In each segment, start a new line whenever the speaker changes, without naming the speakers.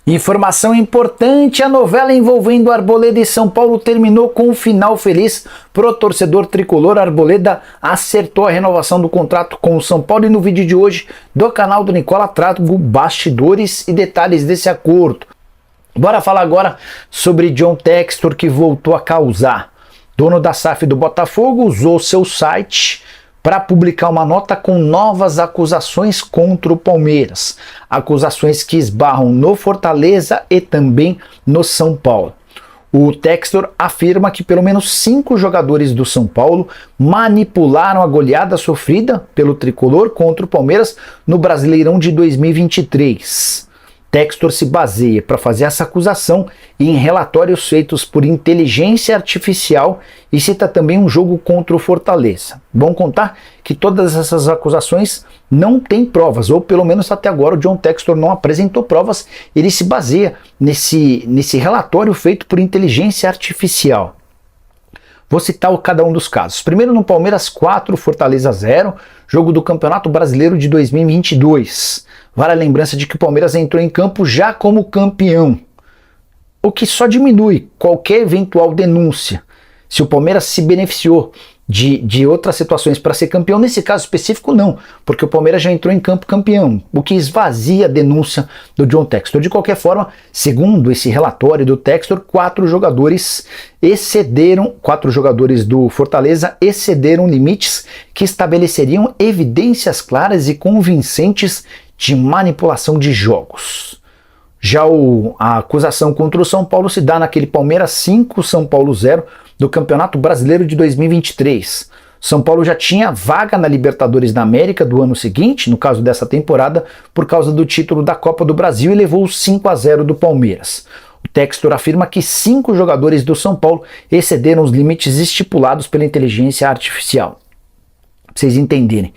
Informação importante: a novela envolvendo Arboleda e São Paulo terminou com um final feliz pro torcedor tricolor. Arboleda acertou a renovação do contrato com o São Paulo e no vídeo de hoje do canal do Nicola trago bastidores e detalhes desse acordo. Bora falar agora sobre John Textor, que voltou a causar. Dono da SAF do Botafogo usou seu site para publicar uma nota com novas acusações contra o Palmeiras. Acusações que esbarram no Fortaleza e também no São Paulo. O Textor afirma que pelo menos 5 jogadores do São Paulo manipularam a goleada sofrida pelo tricolor contra o Palmeiras no Brasileirão de 2023. Textor se baseia para fazer essa acusação em relatórios feitos por inteligência artificial e cita também um jogo contra o Fortaleza. Bom contar que todas essas acusações não têm provas, ou pelo menos até agora o John Textor não apresentou provas. Ele se baseia nesse relatório feito por inteligência artificial. Vou citar cada um dos casos. Primeiro, no Palmeiras 4, Fortaleza 0, jogo do Campeonato Brasileiro de 2022. Vale a lembrança de que o Palmeiras entrou em campo já como campeão, o que só diminui qualquer eventual denúncia. Se o Palmeiras se beneficiou de outras situações para ser campeão, nesse caso específico não, porque o Palmeiras já entrou em campo campeão, o que esvazia a denúncia do John Textor. De qualquer forma, segundo esse relatório do Textor, 4 jogadores do Fortaleza excederam limites que estabeleceriam evidências claras e convincentes de manipulação de jogos. Já a acusação contra o São Paulo se dá naquele Palmeiras 5, São Paulo 0 do Campeonato Brasileiro de 2023. São Paulo já tinha vaga na Libertadores da América do ano seguinte, no caso dessa temporada, por causa do título da Copa do Brasil, e levou o 5-0 do Palmeiras. O Textor afirma que 5 jogadores do São Paulo excederam os limites estipulados pela inteligência artificial. Para vocês entenderem,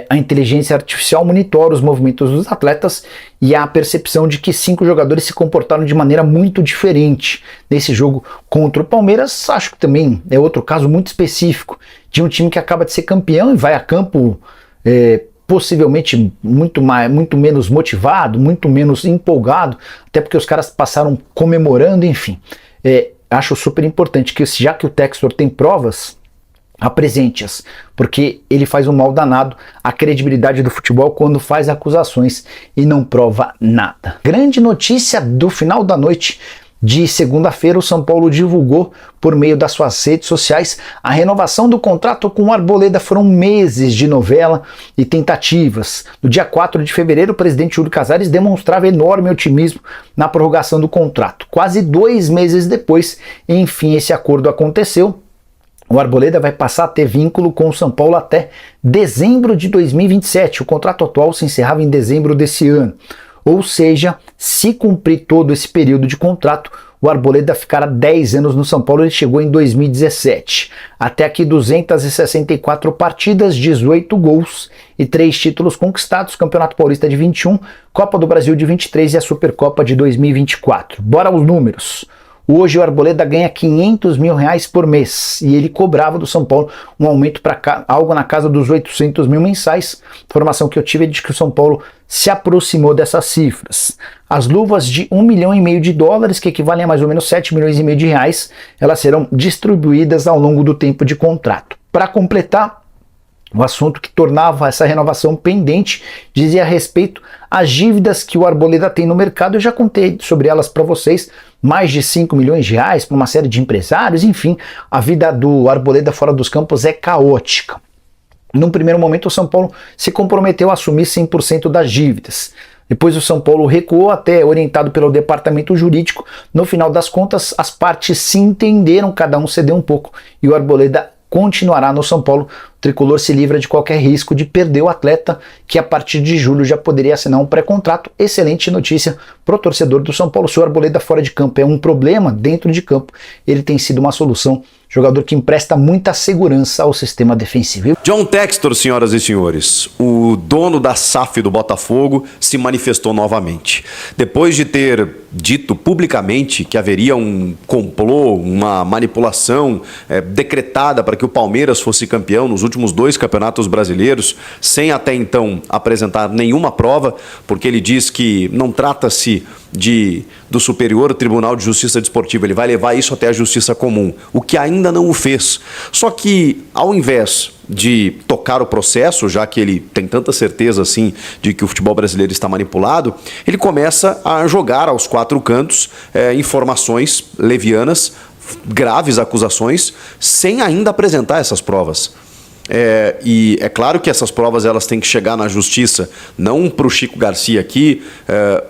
a inteligência artificial monitora os movimentos dos atletas e há a percepção de que 5 jogadores se comportaram de maneira muito diferente nesse jogo contra o Palmeiras. Acho que também é outro caso muito específico de um time que acaba de ser campeão e vai a campo possivelmente muito menos motivado, muito menos empolgado, até porque os caras passaram comemorando, enfim. Acho super importante que, já que o Textor tem provas, apresente-as, porque ele faz um mal danado à credibilidade do futebol quando faz acusações e não prova nada. Grande notícia do final da noite de segunda-feira: o São Paulo divulgou por meio das suas redes sociais a renovação do contrato com o Arboleda. Foram meses de novela e tentativas. No dia 4 de fevereiro, o presidente Júlio Casares demonstrava enorme otimismo na prorrogação do contrato. Quase 2 meses depois, enfim, esse acordo aconteceu. O Arboleda vai passar a ter vínculo com o São Paulo até dezembro de 2027. O contrato atual se encerrava em dezembro desse ano. Ou seja, se cumprir todo esse período de contrato, o Arboleda ficará 10 anos no São Paulo. Ele chegou em 2017. Até aqui 264 partidas, 18 gols e 3 títulos conquistados: Campeonato Paulista de 21, Copa do Brasil de 23 e a Supercopa de 2024. Bora aos números. Hoje o Arboleda ganha R$500 mil por mês e ele cobrava do São Paulo um aumento para algo na casa dos 800 mil mensais. A informação que eu tive é de que o São Paulo se aproximou dessas cifras. As luvas de $1,5 milhão, que equivalem a mais ou menos R$7,5 milhões, elas serão distribuídas ao longo do tempo de contrato. Para completar, o assunto que tornava essa renovação pendente dizia respeito às dívidas que o Arboleda tem no mercado. Eu já contei sobre elas para vocês, mais de R$5 milhões para uma série de empresários. Enfim, a vida do Arboleda fora dos campos é caótica. Num primeiro momento, o São Paulo se comprometeu a assumir 100% das dívidas. Depois o São Paulo recuou, até orientado pelo departamento jurídico. No final das contas, as partes se entenderam, cada um cedeu um pouco e o Arboleda continuará no São Paulo. O tricolor se livra de qualquer risco de perder o atleta, que a partir de julho já poderia assinar um pré-contrato. Excelente notícia para o torcedor do São Paulo. Se o Arboleda fora de campo é um problema, dentro de campo ele tem sido uma solução. Jogador que empresta muita segurança ao sistema defensivo.
John Textor, senhoras e senhores, o dono da SAF do Botafogo, se manifestou novamente. Depois de ter dito publicamente que haveria um complô, uma manipulação decretada para que o Palmeiras fosse campeão nos últimos 2 campeonatos brasileiros, sem até então apresentar nenhuma prova, porque ele diz que não trata-se do Superior Tribunal de Justiça Desportiva, ele vai levar isso até a Justiça Comum, o que ainda não o fez. Só que, ao invés de tocar o processo, já que ele tem tanta certeza assim de que o futebol brasileiro está manipulado, ele começa a jogar aos 4 cantos informações levianas, graves acusações, sem ainda apresentar essas provas. E é claro que essas provas elas têm que chegar na justiça, não para o Chico Garcia aqui,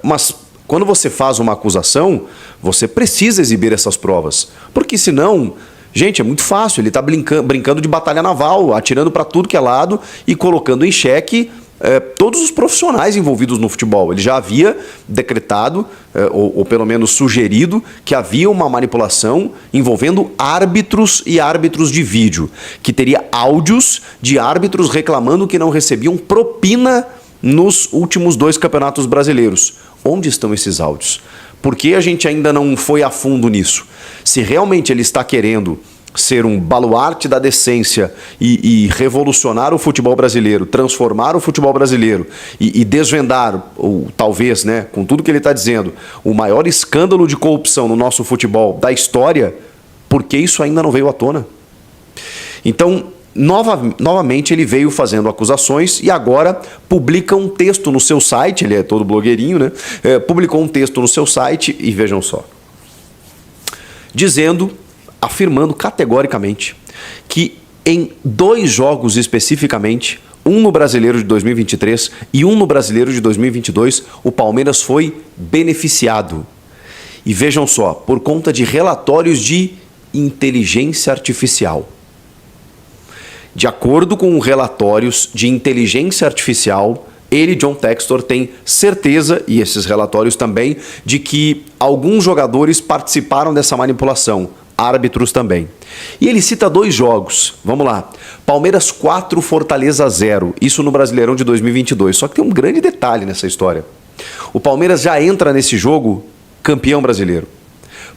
mas quando você faz uma acusação, você precisa exibir essas provas, porque senão... Gente, é muito fácil, ele está brincando de batalha naval, atirando para tudo que é lado e colocando em xeque todos os profissionais envolvidos no futebol. Ele já havia decretado, ou pelo menos sugerido, que havia uma manipulação envolvendo árbitros e árbitros de vídeo, que teria áudios de árbitros reclamando que não recebiam propina nos últimos 2 campeonatos brasileiros. Onde estão esses áudios? Por que a gente ainda não foi a fundo nisso? Se realmente ele está querendo ser um baluarte da decência e revolucionar o futebol brasileiro, transformar o futebol brasileiro e desvendar, ou talvez, né, com tudo que ele está dizendo, o maior escândalo de corrupção no nosso futebol da história, por que isso ainda não veio à tona? Então, novamente ele veio fazendo acusações e agora publica um texto no seu site, ele é todo blogueirinho, né? Publicou um texto no seu site e vejam só, afirmando categoricamente que em 2 jogos especificamente, um no Brasileiro de 2023 e um no Brasileiro de 2022, o Palmeiras foi beneficiado. E vejam só, por conta de relatórios de inteligência artificial. De acordo com relatórios de inteligência artificial, ele, John Textor, tem certeza, e esses relatórios também, de que alguns jogadores participaram dessa manipulação, árbitros também. E ele cita 2 jogos, vamos lá, Palmeiras 4, Fortaleza 0, isso no Brasileirão de 2022, só que tem um grande detalhe nessa história. O Palmeiras já entra nesse jogo campeão brasileiro,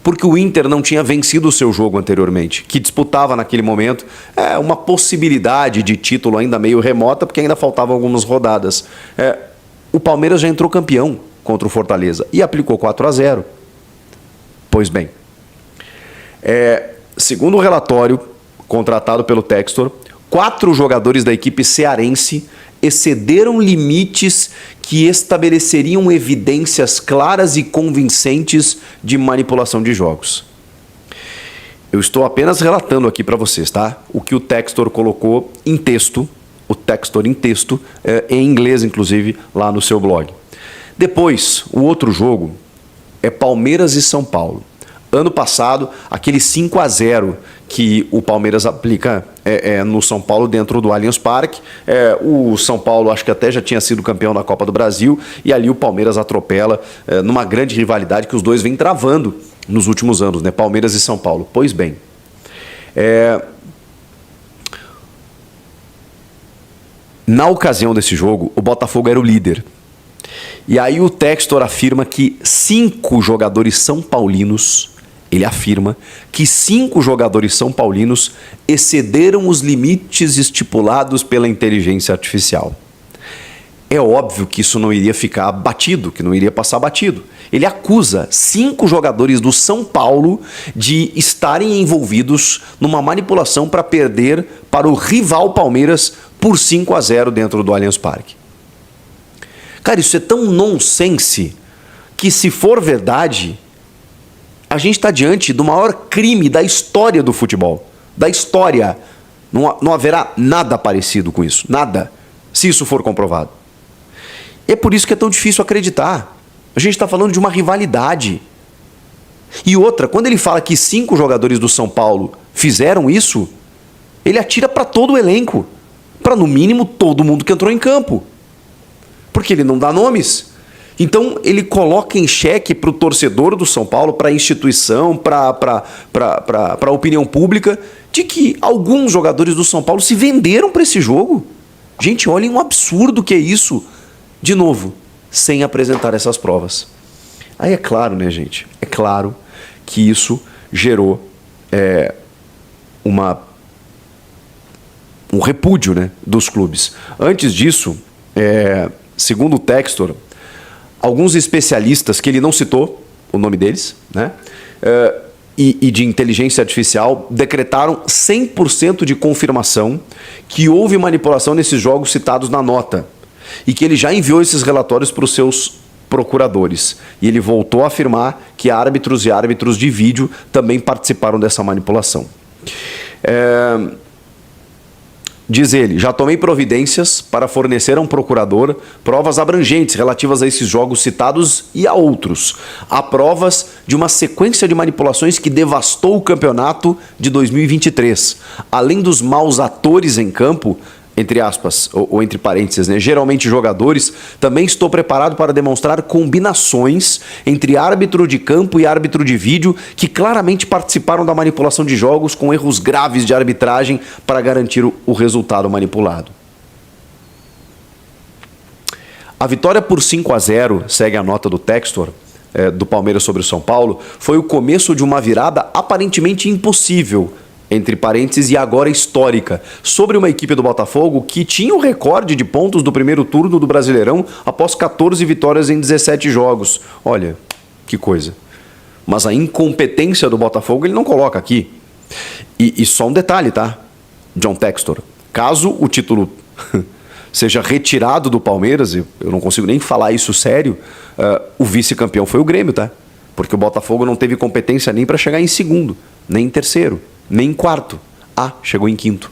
porque o Inter não tinha vencido o seu jogo anteriormente, que disputava naquele momento uma possibilidade de título ainda meio remota, porque ainda faltavam algumas rodadas. O Palmeiras já entrou campeão contra o Fortaleza e aplicou 4-0. Pois bem, segundo o relatório contratado pelo Textor, 4 jogadores da equipe cearense excederam limites que estabeleceriam evidências claras e convincentes de manipulação de jogos. Eu estou apenas relatando aqui para vocês, tá? O que o Textor colocou em texto, em inglês inclusive, lá no seu blog. Depois, o outro jogo é Palmeiras e São Paulo. Ano passado, aquele 5-0 que o Palmeiras aplica no São Paulo dentro do Allianz Parque. O São Paulo acho que até já tinha sido campeão da Copa do Brasil e ali o Palmeiras atropela numa grande rivalidade que os dois vêm travando nos últimos anos, né? Palmeiras e São Paulo. Pois bem, na ocasião desse jogo, o Botafogo era o líder. E aí o Textor afirma que 5 jogadores são paulinos, ele afirma que 5 jogadores são paulinos excederam os limites estipulados pela inteligência artificial. É óbvio que isso não iria ficar batido, que não iria passar batido. Ele acusa 5 jogadores do São Paulo de estarem envolvidos numa manipulação para perder para o rival Palmeiras por 5-0 dentro do Allianz Parque. Cara, isso é tão nonsense que, se for verdade, a gente está diante do maior crime da história do futebol. Da história. Não haverá nada parecido com isso. Nada. Se isso for comprovado. É por isso que é tão difícil acreditar. A gente está falando de uma rivalidade. E outra, quando ele fala que 5 jogadores do São Paulo fizeram isso, ele atira para todo o elenco. Para, no mínimo, todo mundo que entrou em campo. Porque ele não dá nomes. Então, ele coloca em xeque para o torcedor do São Paulo, para a instituição, para a opinião pública, de que alguns jogadores do São Paulo se venderam para esse jogo. Gente, olhem um absurdo que é isso. De novo, sem apresentar essas provas. Aí é claro, né, gente? É claro que isso gerou um repúdio, né, dos clubes. Antes disso, segundo o Textor, alguns especialistas, que ele não citou o nome deles, né, e de inteligência artificial, decretaram 100% de confirmação que houve manipulação nesses jogos citados na nota e que ele já enviou esses relatórios para os seus procuradores. E ele voltou a afirmar que árbitros e árbitros de vídeo também participaram dessa manipulação. Diz ele, já tomei providências para fornecer a um procurador provas abrangentes relativas a esses jogos citados e a outros. Há provas de uma sequência de manipulações que devastou o campeonato de 2023. Além dos maus atores em campo, entre aspas, ou entre parênteses, né, geralmente jogadores, também estou preparado para demonstrar combinações entre árbitro de campo e árbitro de vídeo que claramente participaram da manipulação de jogos com erros graves de arbitragem para garantir o resultado manipulado. A vitória por 5-0, segue a nota do Textor, do Palmeiras sobre o São Paulo, foi o começo de uma virada aparentemente impossível, entre parênteses, e agora histórica, sobre uma equipe do Botafogo que tinha o recorde de pontos do primeiro turno do Brasileirão após 14 vitórias em 17 jogos. Olha, que coisa. Mas a incompetência do Botafogo ele não coloca aqui. E só um detalhe, tá? John Textor, caso o título seja retirado do Palmeiras, eu não consigo nem falar isso sério, o vice-campeão foi o Grêmio, tá? Porque o Botafogo não teve competência nem para chegar em segundo, nem em terceiro, nem em quarto. Chegou em quinto.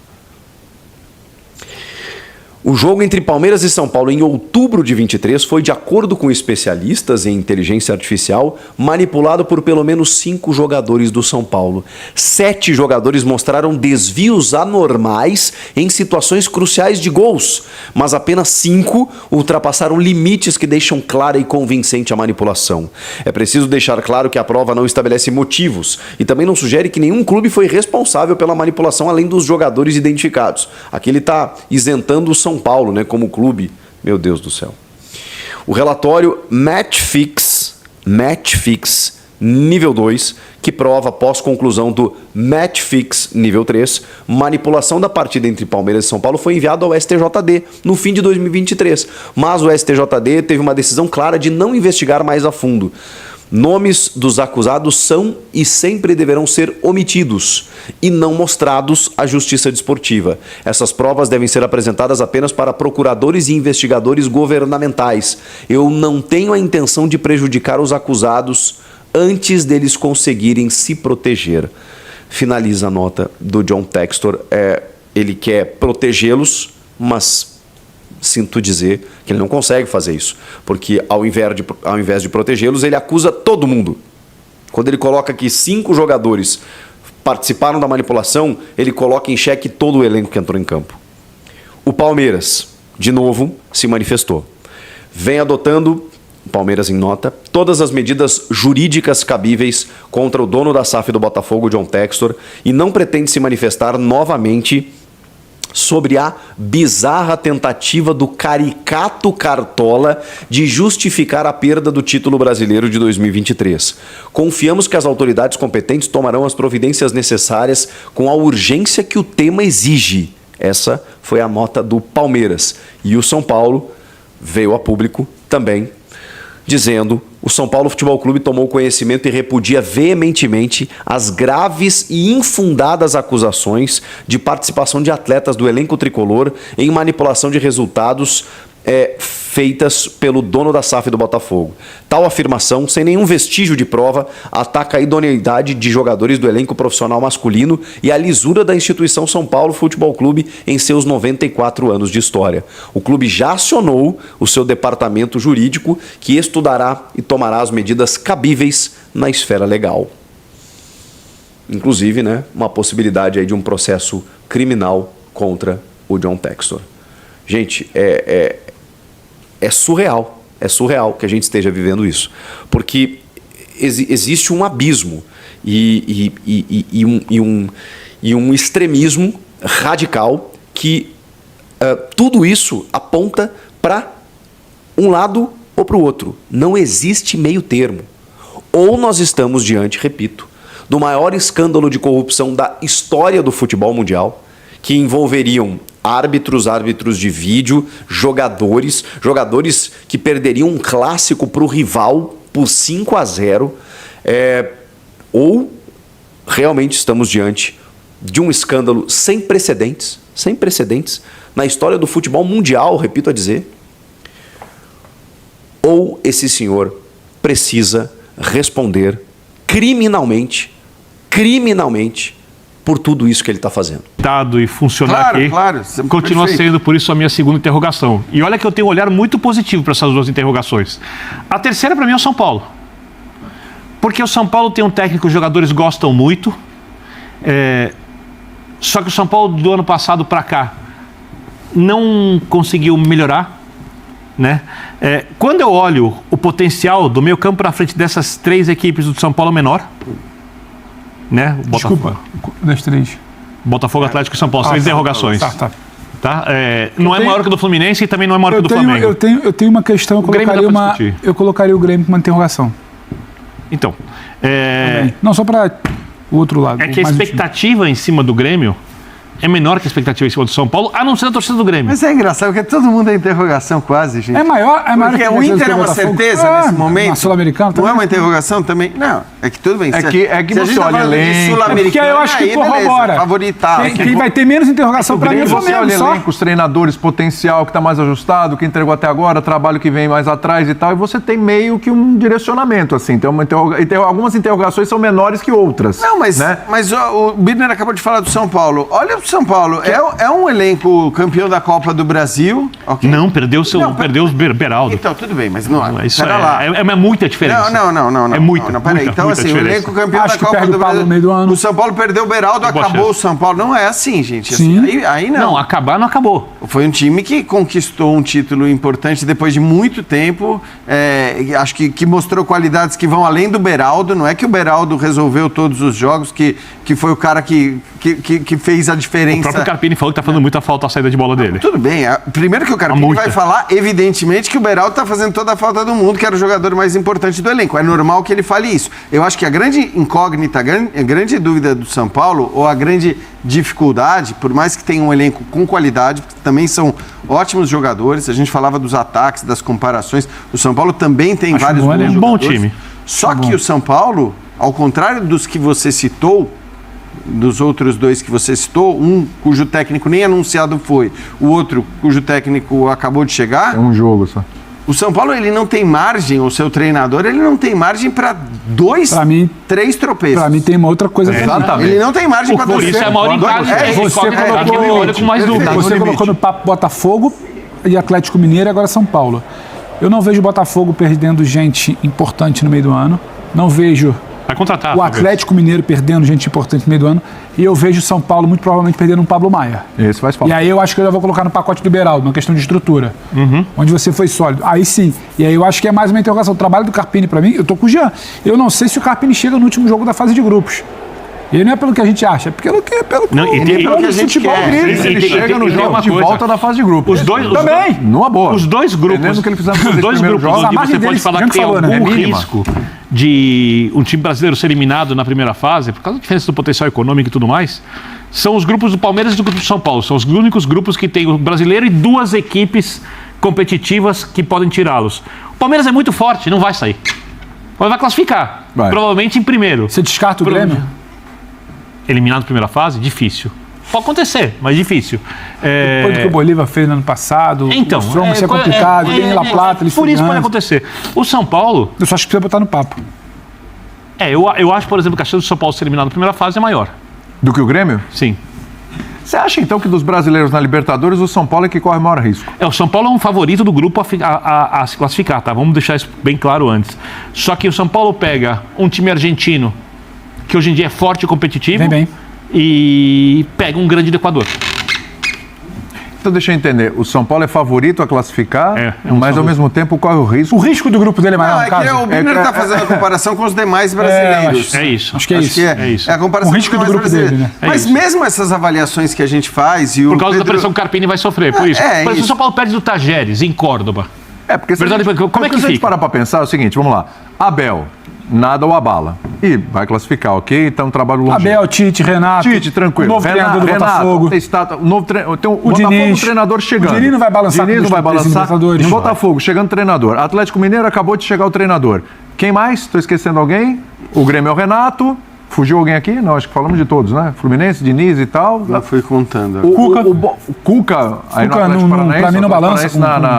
O jogo entre Palmeiras e São Paulo em outubro de 23 foi, de acordo com especialistas em inteligência artificial, manipulado por pelo menos 5 jogadores do São Paulo. 7 jogadores mostraram desvios anormais em situações cruciais de gols, mas apenas 5 ultrapassaram limites que deixam clara e convincente a manipulação. É preciso deixar claro que a prova não estabelece motivos e também não sugere que nenhum clube foi responsável pela manipulação além dos jogadores identificados. Aqui ele está isentando o São Paulo, né, como clube. Meu Deus do céu. O relatório Match Fix nível 2, que prova, após conclusão do Match Fix nível 3, manipulação da partida entre Palmeiras e São Paulo, foi enviado ao STJD no fim de 2023. Mas o STJD teve uma decisão clara de não investigar mais a fundo. Nomes dos acusados são e sempre deverão ser omitidos e não mostrados à Justiça Desportiva. Essas provas devem ser apresentadas apenas para procuradores e investigadores governamentais. Eu não tenho a intenção de prejudicar os acusados antes deles conseguirem se proteger. Finaliza a nota do John Textor. Ele quer protegê-los, mas sinto dizer que ele não consegue fazer isso, porque ao invés de protegê-los, ele acusa todo mundo. Quando ele coloca que 5 jogadores participaram da manipulação, ele coloca em xeque todo o elenco que entrou em campo. O Palmeiras, de novo, se manifestou. Vem adotando, o Palmeiras em nota, todas as medidas jurídicas cabíveis contra o dono da SAF do Botafogo, John Textor, e não pretende se manifestar novamente sobre a bizarra tentativa do caricato Cartola de justificar a perda do título brasileiro de 2023. Confiamos que as autoridades competentes tomarão as providências necessárias com a urgência que o tema exige. Essa foi a nota do Palmeiras. E o São Paulo veio a público também, dizendo: o São Paulo Futebol Clube tomou conhecimento e repudia veementemente as graves e infundadas acusações de participação de atletas do elenco tricolor em manipulação de resultados feitas pelo dono da SAF do Botafogo. Tal afirmação, sem nenhum vestígio de prova, ataca a idoneidade de jogadores do elenco profissional masculino e a lisura da instituição São Paulo Futebol Clube em seus 94 anos de história. O clube já acionou o seu departamento jurídico, que estudará e tomará as medidas cabíveis na esfera legal. Inclusive, né, uma possibilidade aí de um processo criminal contra o John Textor. Gente, é surreal que a gente esteja vivendo isso, porque existe um abismo e um extremismo radical que tudo isso aponta para um lado ou para o outro. Não existe meio termo. Ou nós estamos diante, repito, do maior escândalo de corrupção da história do futebol mundial, que envolveriam árbitros de vídeo, jogadores que perderiam um clássico para o rival por 5-0, ou realmente estamos diante de um escândalo sem precedentes na história do futebol mundial, repito a dizer, ou esse senhor precisa responder criminalmente por tudo isso que ele está fazendo.
E funcionar aqui, continua sendo, por isso, a minha segunda interrogação. E olha que eu tenho um olhar muito positivo para essas duas interrogações. A terceira, para mim, é o São Paulo. Porque o São Paulo tem um técnico que os jogadores gostam muito, só que o São Paulo, do ano passado para cá, não conseguiu melhorar, né? Quando eu olho o potencial do meio campo na frente dessas três equipes do São Paulo é menor, né?
Desculpa, das três.
Botafogo, Atlético e São Paulo, três interrogações. Tá. Não é maior que o do Fluminense e também não é maior que o do Flamengo.
Eu tenho uma questão, eu colocaria o Grêmio com uma interrogação.
Então,
não só para o outro lado.
É que a expectativa em cima do Grêmio é menor que a expectativa em cima do São Paulo, a não ser a torcida do Grêmio.
Mas é engraçado, porque todo mundo é interrogação quase, gente.
É maior
porque o Inter é uma certeza nesse momento.
Na Sul-Americana também.
Não é uma interrogação também? Não, é que tudo bem.
É que você olha elenco.
Porque eu acho que corrobora.
Favoritar.
Quem vai ter menos interrogação para mim é o
Você olha
Flamengo,
elenco, os treinadores, potencial que está mais ajustado, que entregou até agora, trabalho que vem mais atrás e tal, e você tem meio que um direcionamento, assim. Algumas interrogações são menores que outras.
Não, mas o Birner acabou de falar do São Paulo. Olha o São Paulo, é um elenco campeão da Copa do Brasil. Okay?
Não, perdeu o Beraldo.
Então, tudo bem, mas não.
Isso é muita diferença.
Não.
É muita.
Peraí. Então, assim,
diferença.
o elenco campeão da Copa do Brasil.
No meio do ano.
O São Paulo perdeu o Beraldo, acabou o São Paulo. Não é assim, gente. Assim, aí não.
Não, acabar não acabou.
Foi um time que conquistou um título importante depois de muito tempo. Acho que mostrou qualidades que vão além do Beraldo. Não é que o Beraldo resolveu todos os jogos, que foi o cara que fez a diferença.
O próprio Carpini falou que está fazendo muita falta a saída de bola dele.
Tudo bem. Primeiro que o Carpini vai falar, evidentemente, que o Beraldo está fazendo toda a falta do mundo, que era o jogador mais importante do elenco. É normal que ele fale isso. Eu acho que a grande incógnita, a grande dúvida do São Paulo, ou a grande dificuldade, por mais que tenha um elenco com qualidade, porque também são ótimos jogadores, a gente falava dos ataques, das comparações, o São Paulo também tem vários bons jogadores.
Bom time.
Só que o São Paulo, ao contrário dos que você citou, dos outros dois que você citou, um cujo técnico nem anunciado foi, o outro cujo técnico acabou de chegar.
É um jogo só.
O São Paulo, ele não tem margem, o seu treinador, ele não tem margem para 3 tropeços.
Para mim tem uma outra coisa.
Exatamente.
Ele não tem margem para 2.
Por isso é a maior encaixe.
Você colocou no papo Botafogo e Atlético Mineiro e agora São Paulo. Eu não vejo o Botafogo perdendo gente importante no meio do ano. Não vejo o Atlético Mineiro perdendo gente importante no meio do ano. E eu vejo o São Paulo muito provavelmente perdendo um Pablo Maia.
Esse faz falta.
E aí eu acho que eu já vou colocar no pacote do Beraldo, uma questão de estrutura. Onde você foi sólido. Aí sim. E aí eu acho que é mais uma interrogação. O trabalho do Carpini, para mim, eu tô com o Jean. Eu não sei se o Carpini chega no último jogo da fase de grupos. E não é pelo que a gente acha, é pelo que
a gente quer.
Ele chega no jogo de volta da fase de grupos.
Os dois
também.
Numa boa.
Os dois grupos.
Que ele fizer
os dois grupos onde você pode falar que tem algum risco de um time brasileiro ser eliminado na primeira fase, por causa da diferença do potencial econômico e tudo mais, são os grupos do Palmeiras e do grupo do São Paulo. São os únicos grupos que tem o brasileiro e duas equipes competitivas que podem tirá-los. O Palmeiras é muito forte, não vai sair. Vai classificar. Provavelmente em primeiro.
Você descarta o Grêmio?
Eliminado na primeira fase? Difícil. Pode acontecer, mas difícil.
Depois do que o Bolívar fez no ano passado,
então,
o Strong é complicado, tem La Plata,
por isso pode acontecer. O São Paulo...
Eu só acho que precisa botar no papo.
Eu acho, por exemplo, que a chance do São Paulo ser eliminado na primeira fase é maior.
Do que o Grêmio?
Sim.
Você acha, então, que dos brasileiros na Libertadores, o São Paulo é que corre o maior risco?
O São Paulo é um favorito do grupo a se classificar, tá? Vamos deixar isso bem claro antes. Só que o São Paulo pega um time argentino que hoje em dia é forte e competitivo,
bem.
E pega um grande do Equador.
Então deixa eu entender, o São Paulo é favorito a classificar, mas ao mesmo tempo corre o risco.
O risco do grupo dele é maior,
no caso? O Birner está fazendo a comparação com os demais brasileiros.
É isso.
Acho que é isso.
É a comparação
o risco
com os
do grupo dele, né?
Mas mesmo essas avaliações que a gente faz...
Por causa da pressão que o Carpini vai sofrer, por isso. Por exemplo, o São Paulo perde do Tajeres, em Córdoba.
Porque
como é que
se a gente parar para pensar, é o seguinte, vamos lá. Abel, nada o abala. E vai classificar, ok? Então, trabalho longe.
Abel, Tite, Renato.
Tite, tranquilo.
O novo treinador do Botafogo.
O novo tem o
Diniz.
Botafogo, treinador chegando.
O Diniz não vai balançar.
Diniz não vai balançar. No Botafogo, chegando treinador. Atlético Mineiro, acabou de chegar o treinador. Quem mais? Estou esquecendo alguém? O Grêmio é o Renato. Fugiu alguém aqui? Não, acho que falamos de todos, né? Fluminense, Diniz e tal.
Não fui contando.
O Cuca, aí no Atlético Paranaense,
pra mim não balança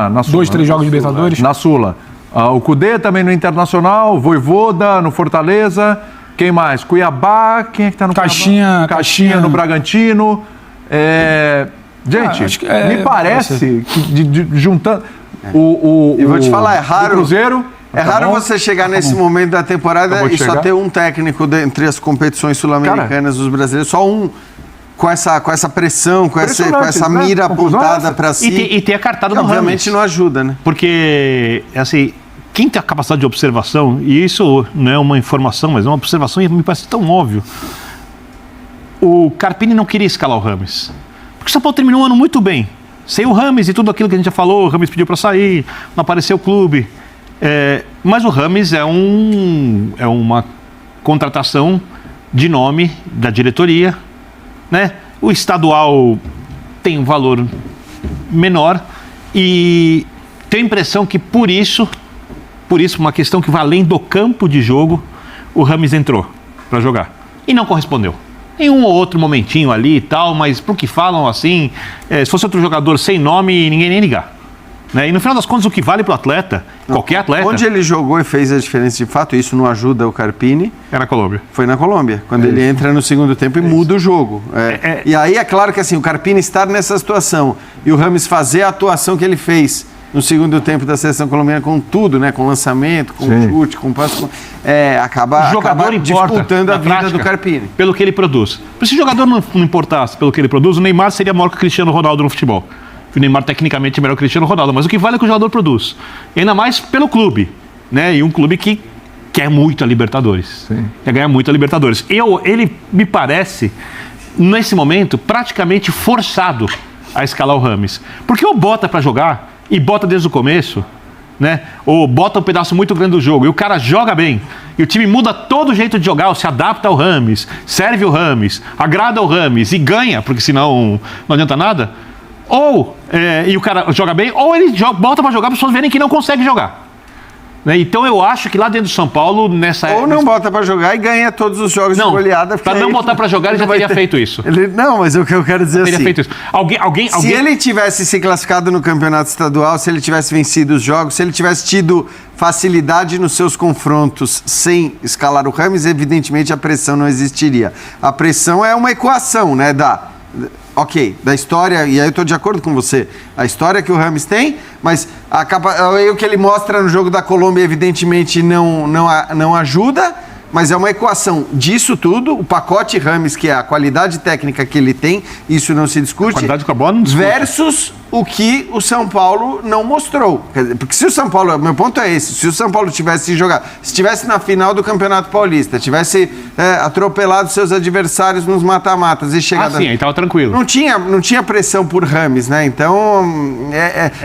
na Sula,
2-3 jogos de Libertadores.
Na Sula. O Cudê também no Internacional, Voivoda no Fortaleza. Quem mais? Cuiabá, quem é que tá no
Caixinha
no Bragantino. Gente, me parece que juntando
E vou te falar, é raro.
Cruzeiro.
É raro você chegar nesse momento da temporada e só ter um técnico entre as competições sul-americanas dos brasileiros, só um com essa pressão, com essa mira apontada para si.
E ter a cartada do Rames.
Obviamente não ajuda, né?
Porque, assim, quem tem a capacidade de observação, e isso não é uma informação, mas é uma observação e me parece tão óbvio, o Carpini não queria escalar o Rames. Porque o São Paulo terminou um ano muito bem. Sem o Rames e tudo aquilo que a gente já falou, o Rames pediu para sair, não apareceu o clube. Mas o Rames é uma contratação de nome da diretoria, né? O estadual tem um valor menor e tenho a impressão que por isso, uma questão que vai além do campo de jogo, o Rames entrou para jogar e não correspondeu. Em um ou outro momentinho ali e tal, mas pro que falam assim, se fosse outro jogador sem nome, ninguém nem ligar. Né? E no final das contas, o que vale pro atleta, qualquer atleta...
Onde ele jogou e fez a diferença de fato, isso não ajuda o Carpini...
É na Colômbia.
Foi na Colômbia, quando ele entra no segundo tempo e muda o jogo. E aí é claro que assim, o Carpini estar nessa situação e o Rames fazer a atuação que ele fez no segundo tempo da seleção colombiana com tudo, né? Com lançamento, com chute, com passo... acaba disputando a vida do Carpini.
Pelo que ele produz. Se o jogador não importasse pelo que ele produz, o Neymar seria maior que o Cristiano Ronaldo no futebol. O Neymar tecnicamente é melhor que o Cristiano Ronaldo, mas o que vale é o que o jogador produz. E ainda mais pelo clube, né? E um clube que quer muito a Libertadores. Sim. Quer ganhar muito a Libertadores. Ele me parece, nesse momento, praticamente forçado a escalar o Rames. Porque ou bota para jogar, e bota desde o começo, né? Ou bota um pedaço muito grande do jogo, e o cara joga bem, e o time muda todo o jeito de jogar, ou se adapta ao Rames, serve o Rames, agrada o Rames, e ganha, porque senão não adianta nada. Ou, e o cara joga bem, ou ele bota para jogar para as pessoas verem que não consegue jogar. Né? Então eu acho que lá dentro do São Paulo,
Ou não bota para jogar e ganha todos os jogos de goleada.
Para não botar para jogar, ele já teria feito isso.
Não, mas o que eu quero dizer assim...
feito isso.
Se ele tivesse se classificado no campeonato estadual, se ele tivesse vencido os jogos, se ele tivesse tido facilidade nos seus confrontos sem escalar o Rames, evidentemente a pressão não existiria. A pressão é uma equação, né, da história, e aí eu estou de acordo com você, a história que o Rames tem, mas o que ele mostra no jogo da Colômbia evidentemente não ajuda, mas é uma equação disso tudo, o pacote Rames, que é a qualidade técnica que ele tem, isso não se discute,
a qualidade carbono não discute,
versus o que o São Paulo não mostrou. Porque se o São Paulo, meu ponto é esse, se o São Paulo tivesse jogado, se estivesse na final do Campeonato Paulista, tivesse atropelado seus adversários nos mata-matas e chegado...
aí estava tranquilo.
Não tinha pressão por Rames, né? Então,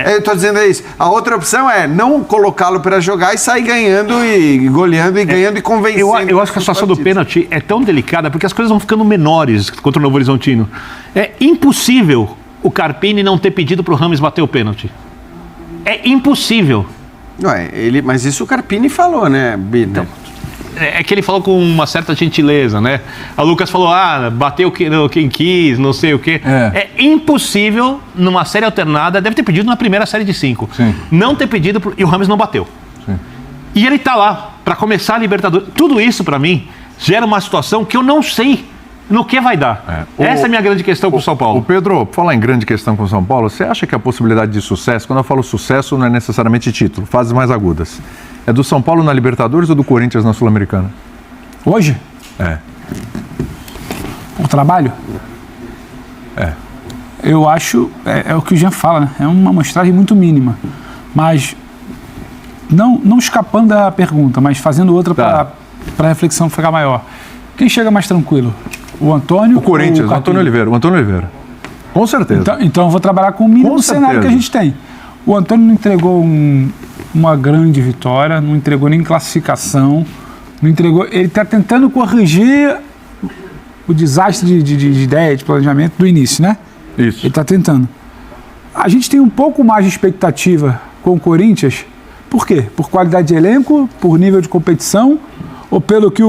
eu estou dizendo isso. A outra opção é não colocá-lo para jogar e sair ganhando e goleando e ganhando e convencendo.
Eu acho que a situação do pênalti é tão delicada porque as coisas vão ficando menores contra o Novo Horizontino. É impossível o Carpini não ter pedido para o Rames bater o pênalti. É impossível.
Mas isso o Carpini falou, né, Bita?
Então, é que ele falou com uma certa gentileza, né? A Lucas falou, bateu quem quis, não sei o quê. É impossível, numa série alternada, deve ter pedido na primeira série de 5.
Sim.
Não ter pedido, e o Rames não bateu.
Sim.
E ele tá lá, para começar a Libertadores. Tudo isso, para mim, gera uma situação que eu não sei no que vai dar. Essa é a minha grande questão com o São Paulo.
Pedro, por falar em grande questão com o São Paulo, você acha que a possibilidade de sucesso, quando eu falo sucesso, não é necessariamente título, fases mais agudas, é do São Paulo na Libertadores ou do Corinthians na Sul-Americana?
Hoje? O trabalho? Eu acho, é o que o Jean fala, né? É uma amostragem muito mínima. Mas, não escapando da pergunta, mas fazendo outra para a reflexão ficar maior. Quem chega mais tranquilo? O Antônio?
O Corinthians, o Antônio Oliveira. Com certeza.
Então eu vou trabalhar com o mínimo cenário que a gente tem. O Antônio não entregou uma grande vitória, não entregou nem classificação, Não entregou. Ele está tentando corrigir o desastre de ideia, de planejamento do início, né?
Isso.
Ele está tentando. A gente tem um pouco mais de expectativa com o Corinthians. Por quê? Por qualidade de elenco, por nível de competição, ou pelo que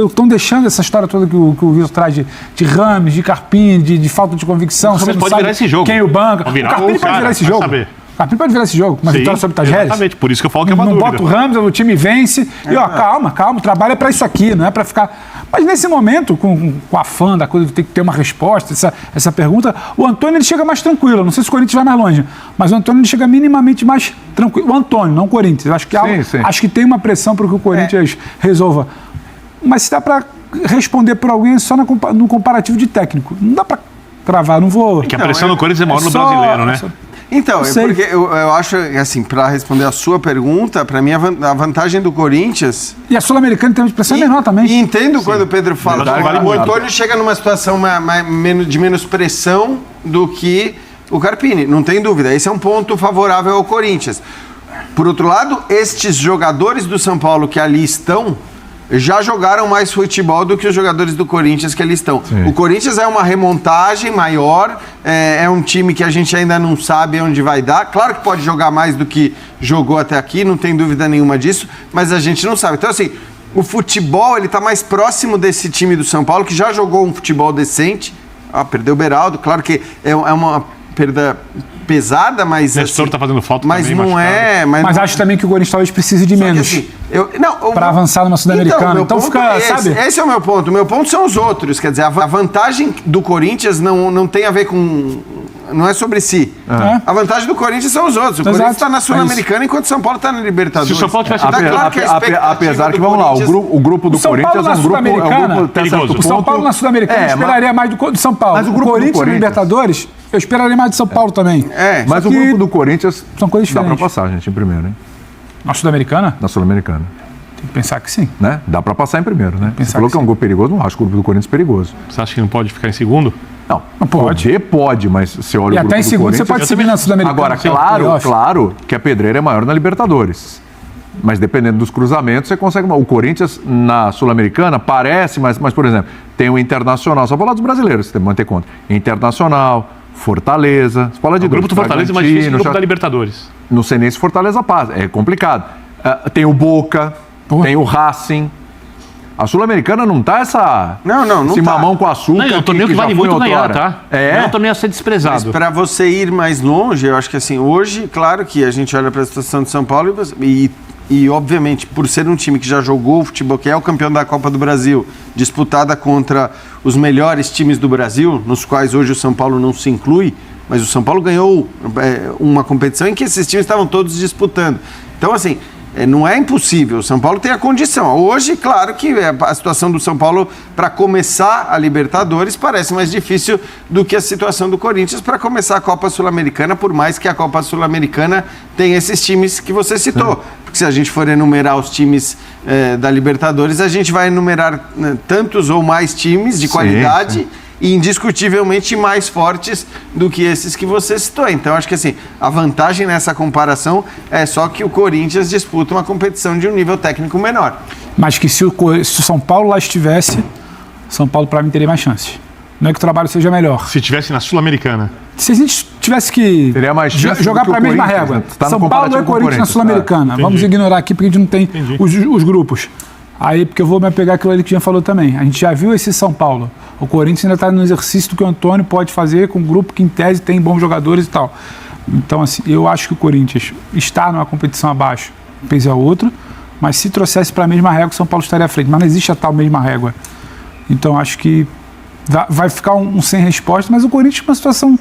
estão deixando essa história toda que o Vitor traz de Rames, de Carpini, de falta de convicção.
Você pode virar esse jogo.
Quem o banca. O Carpini pode virar esse jogo. O Carpini pode virar esse jogo, uma vitória sobre o Tajeres.
Exatamente, por isso que eu falo que é uma dúvida.
Não bota o Ramos, o time vence. E ó, calma, o trabalho é pra isso aqui, não é pra ficar... Mas nesse momento, com a fã da coisa de ter que ter uma resposta, essa pergunta, o Antônio ele chega mais tranquilo. Não sei se o Corinthians vai mais longe, mas o Antônio ele chega minimamente mais tranquilo. O Antônio, não o Corinthians. Acho que, acho que tem uma pressão para que o Corinthians resolva. Mas se dá pra responder por alguém só no comparativo de técnico. Não dá pra cravar, não vou...
É que a pressão do Corinthians é maior no brasileiro, né?
Então, porque eu acho, assim, para responder a sua pergunta, para mim a vantagem do Corinthians...
E a Sul-Americana tem uma expressão menor também.
E entendo quando o Pedro fala que o Antônio chega numa situação de menos pressão do que o Carpini, não tem dúvida. Esse é um ponto favorável ao Corinthians. Por outro lado, estes jogadores do São Paulo que ali estão... já jogaram mais futebol do que os jogadores do Corinthians que ali estão. Sim. O Corinthians é uma remontagem maior, é um time que a gente ainda não sabe onde vai dar. Claro que pode jogar mais do que jogou até aqui, não tem dúvida nenhuma disso, mas a gente não sabe. Então, assim, o futebol ele está mais próximo desse time do São Paulo, que já jogou um futebol decente. Perdeu o Beraldo, claro que é uma perda pesada, mas...
O Nestor tá fazendo falta
mas
também,
não é...
Mas acho também que o Corinthians talvez precise de menos.
Assim,
para avançar numa Sul-Americana. Então fica, sabe?
Esse é o meu ponto. O meu ponto são os outros. Quer dizer, a vantagem do Corinthians não tem a ver com... Não é sobre si. A vantagem do Corinthians são os outros. O Corinthians está na Sul-Americana enquanto o São Paulo está na Libertadores.
Se o São Paulo tivesse...
Apesar que, vamos lá, o grupo do Corinthians é um grupo
perigoso.
O São Paulo na Sul-Americana esperaria mais do São Paulo.
Mas o Corinthians
na Libertadores... Eu esperaria mais de São Paulo também.
Mas o grupo do Corinthians
são coisas diferentes.
Dá pra passar, gente, em primeiro, hein?
Na Sul-Americana?
Na Sul-Americana.
Tem que pensar que sim.
Né? Dá pra passar em primeiro, né? Você falou que é um grupo perigoso, não acho o grupo do Corinthians perigoso.
Você acha que não pode ficar em segundo?
Não pode. Pode, mas você olha o grupo do Corinthians...
E até em segundo você pode seguir na Sul-Americana.
Agora, claro que a pedreira é maior na Libertadores. Mas dependendo dos cruzamentos, você consegue... O Corinthians na Sul-Americana parece, mas, por exemplo, tem o Internacional. Só vou falar dos brasileiros, você tem que manter conta. Internacional... Fortaleza. Você fala de
o grupo do Fortaleza é mais difícil que o grupo da Libertadores.
Não sei nem se Fortaleza passa. É complicado. Tem o Boca, tem o Racing. A Sul-Americana não tá esse mamão com açúcar.
Não, é um torneio que vale muito ganhar, tá? Não é um torneio a ser desprezado.
Mas para você ir mais longe, eu acho que assim, hoje, claro que a gente olha para a situação de São Paulo e obviamente, por ser um time que já jogou o futebol, que é o campeão da Copa do Brasil, disputada contra os melhores times do Brasil, nos quais hoje o São Paulo não se inclui, mas o São Paulo ganhou uma competição em que esses times estavam todos disputando. Então, assim, não é impossível. O São Paulo tem a condição. Hoje, claro que a situação do São Paulo para começar a Libertadores parece mais difícil do que a situação do Corinthians para começar a Copa Sul-Americana, por mais que a Copa Sul-Americana tenha esses times que você citou. Porque se a gente for enumerar os times da Libertadores, a gente vai enumerar tantos ou mais times de qualidade... Sim. E indiscutivelmente mais fortes do que esses que você citou. Então, acho que assim, a vantagem nessa comparação é só que o Corinthians disputa uma competição de um nível técnico menor.
Mas que se o São Paulo lá estivesse, São Paulo para mim teria mais chances. Não é que o trabalho seja melhor.
Se estivesse na Sul-Americana.
Se a gente tivesse que jogar para a mesma régua. Né? São Paulo é Corinthians na Sul-Americana. Vamos ignorar aqui porque a gente não tem os grupos. Aí, porque eu vou me apegar àquilo ali que o Jean falou também. A gente já viu esse São Paulo. O Corinthians ainda está no exercício do que o Antônio pode fazer com um grupo que, em tese, tem bons jogadores e tal. Então, assim, eu acho que o Corinthians está numa competição abaixo, um peso a outro, mas se trouxesse para a mesma régua, o São Paulo estaria à frente. Mas não existe a tal mesma régua. Então, acho que vai ficar um sem resposta, mas o Corinthians é uma situação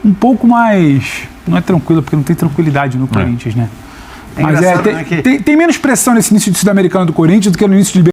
um pouco mais... Não é tranquila, porque não tem tranquilidade no Corinthians, né? Mas tem menos pressão nesse início de Sul-Americano do Corinthians do que no início de